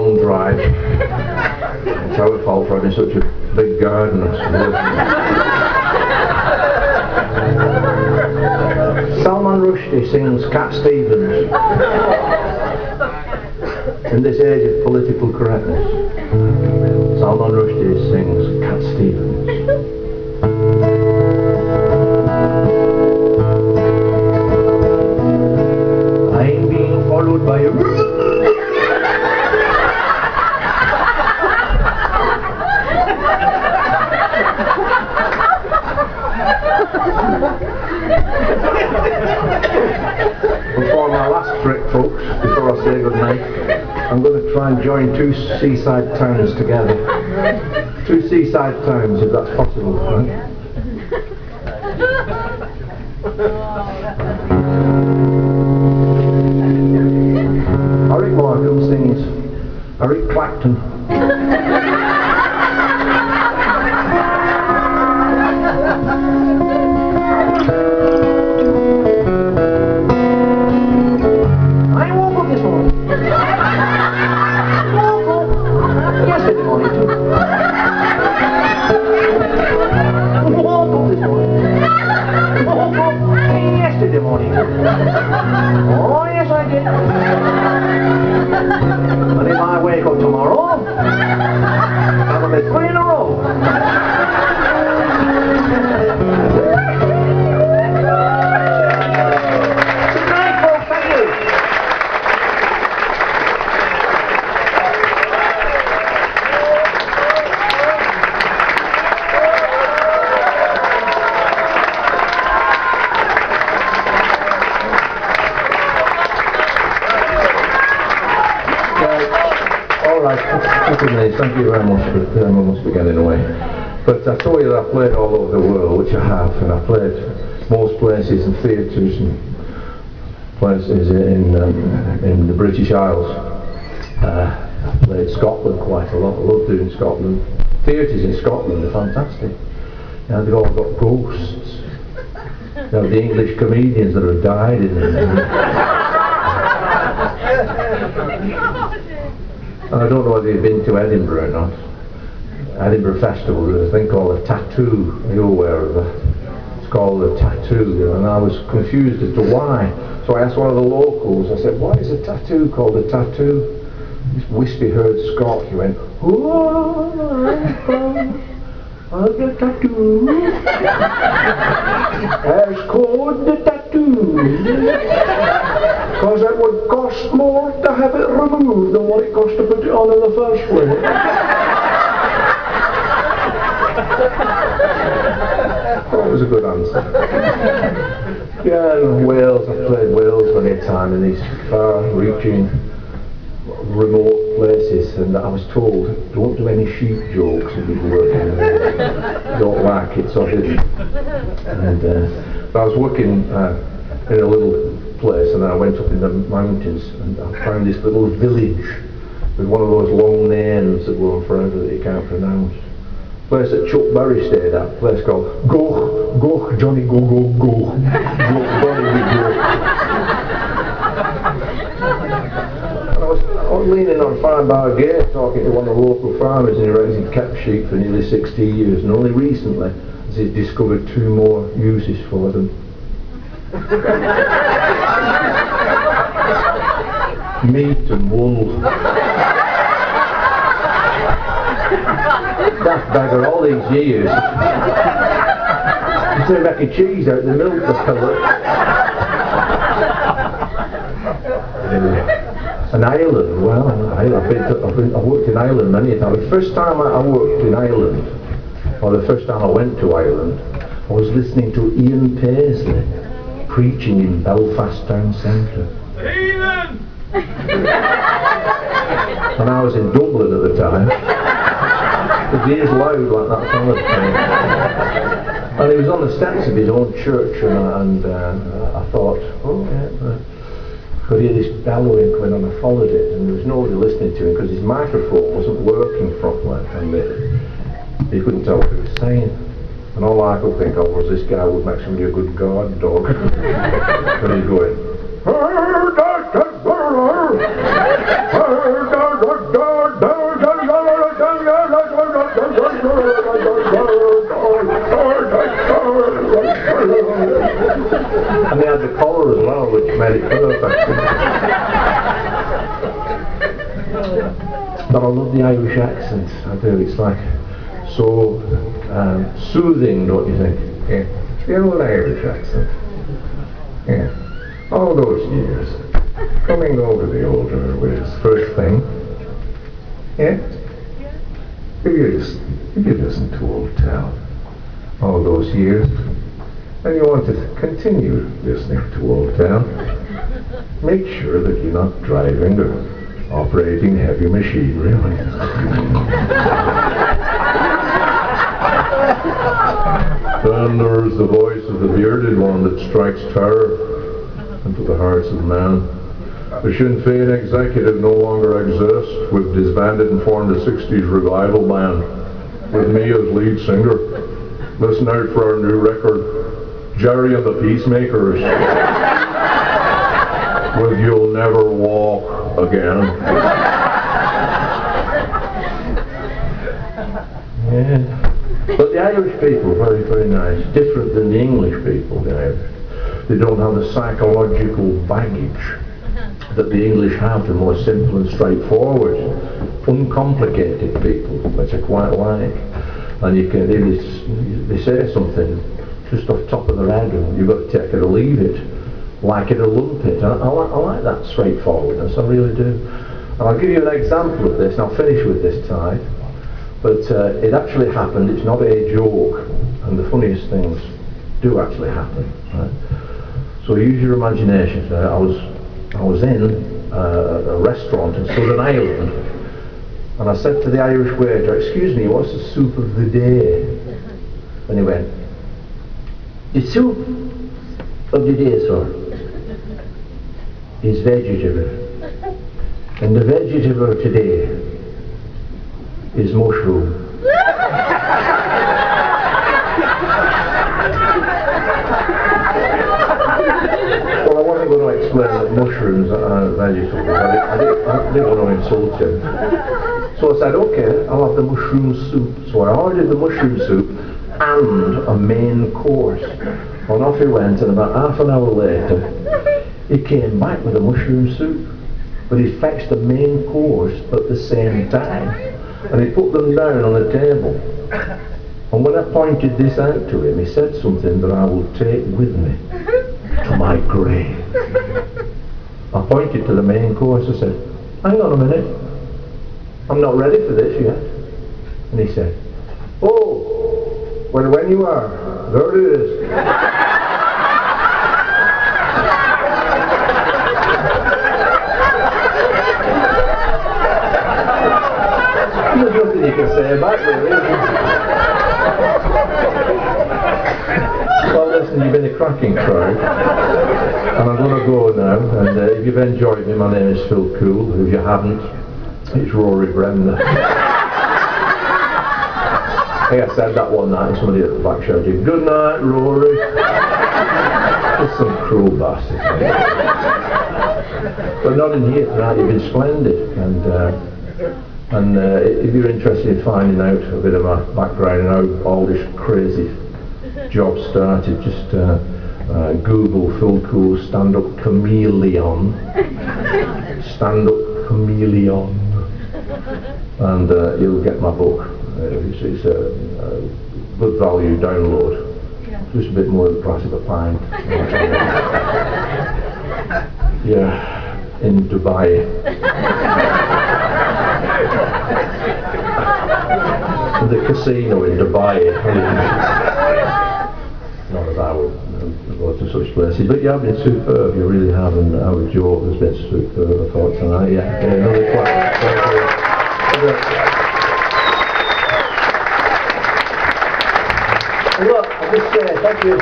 long drive. It's our fault for having such a big garden. Salman Rushdie sings Cat Stevens in this age of political correctness. Salman Rushdie sings Cat Stevens. I'm being followed by a Before my last trip, folks, before I say goodnight, I'm going to try and join two seaside towns together. Two seaside towns, if that's possible, right? Eric Morgan sings Eric Clapton. Yesterday morning. Oh yes, I did. And if I wake up tomorrow, that'll be 3 in a row. Good night, folks. Thank you. Thank you very much for getting away. But I told you that I played all over the world, which I have, and I played most places in theatres and places in the British Isles. I played Scotland quite a lot. I love doing Scotland. Theatres in Scotland are fantastic. You know, they've all got ghosts. You know, the English comedians that have died in them. And I don't know whether you've been to Edinburgh or not. Edinburgh Festival, there's a thing called a tattoo. Are you aware of that? It's called a tattoo, you know, and I was confused as to why. So I asked one of the locals, I said, why is a tattoo called a tattoo? This wispy-haired Scot, he went, oh, the tattoo. It's called the tattoo. Because it would cost more to have it removed than what it cost to put it on in the first place. That was a good answer. Yeah, and Wales, I've played Wales many a time in these far-reaching, remote places, and I was told, don't do any sheep jokes if you're working there. Don't like it, so I didn't. And but I was working in a little place, and I went up in the mountains, and I found this little village with one of those long names that go on forever that you can't pronounce. Place that Chuck Berry stayed at, a place called Go, Johnny, go, go, go. Johnny, go. I was leaning on Farm Bar Gate talking to one of the local farmers, and he raised kept sheep for nearly 60 years, and only recently has he discovered 2 more uses for them. Meat and wool. That beggar all these years. Instead of making cheese out of the milk the pellet. An island, well, I've worked in Ireland many times. The first time I worked in Ireland, or the first time I went to Ireland, I was listening to Ian Paisley preaching in Belfast town centre. And I was in Dublin at the time. Because he is loud like that fella. And he was on the steps of his own church, and I thought, oh yeah, I could hear this bellowing coming on. I followed it, and there was nobody listening to him because his microphone wasn't working properly, and he couldn't tell what he was saying. And all I could think of was this guy would make somebody a good guard dog. And he's going, But I love the Irish accent, I do. It's like so soothing, don't you think? Yeah. You know, an Irish accent. Yeah. All those years, coming over the older ways, first thing. Yeah? If you listen to Old Town all those years, and you want to continue listening to Old Town, make sure that you're not driving or operating heavy machinery. Then there's the voice of the bearded one that strikes terror into the hearts of man. The Sinn Féin executive no longer exists. We've disbanded and formed a 60s revival band with me as lead singer. Listen out for our new record, Jerry and the Peacemakers, with You'll Never Walk Again. Yeah. But the Irish people, very, very nice. Different than the English people, the Irish. They don't have the psychological baggage that the English have. They're more simple and straightforward, uncomplicated people, which I quite like. And you can, they say something just off the top of their head, and you've got to take it or leave it, like it or lump it. I like that straightforwardness, I really do. And I'll give you an example of this, and I'll finish with this tithe. But it actually happened. It's not a joke, and the funniest things do actually happen. Right? So use your imagination. I was in a restaurant in Southern Ireland, and I said to the Irish waiter, "Excuse me, what's the soup of the day?" And he went, "The soup of the day, sir, is vegetable, and the vegetable today is mushroom." Well, I wasn't going to explain that mushrooms are vegetables. I didn't want to insult him. So I said, okay, I'll have the mushroom soup. So I ordered the mushroom soup and a main course. And off he went, and about half an hour later, he came back with a mushroom soup. But he fetched the main course at the same time. And he put them down on the table. And when I pointed this out to him, he said something that I will take with me to my grave. I pointed to the main course. I said, "Hang on a minute, I'm not ready for this yet." And he said, "Oh, well, when you are, there it is." There's nothing you can say about it, really. Well, listen, you've been a cracking crowd, and I'm going to go now. And if you've enjoyed me, my name is Phil Cool. If you haven't, it's Rory Bremner. Hey, I said that one night, and somebody at the back shouted, "Good night, Rory." Just some cruel bastard. But not in here tonight. You've been splendid, and if you're interested in finding out a bit of my background and how all this crazy job started, just Google Phil Cool stand-up chameleon, stand-up chameleon, and you'll get my book. It's a good value download. Just a bit more than the price of a pint. Yeah, in Dubai. The casino in Dubai. Not that I would go to such places, but you have been superb. You really have, and our Joe has been superb. I thought tonight, really quite. Look, I just say thank you.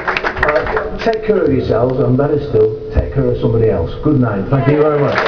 Take care of yourselves, and better still, take care of somebody else. Good night. Thank you very much.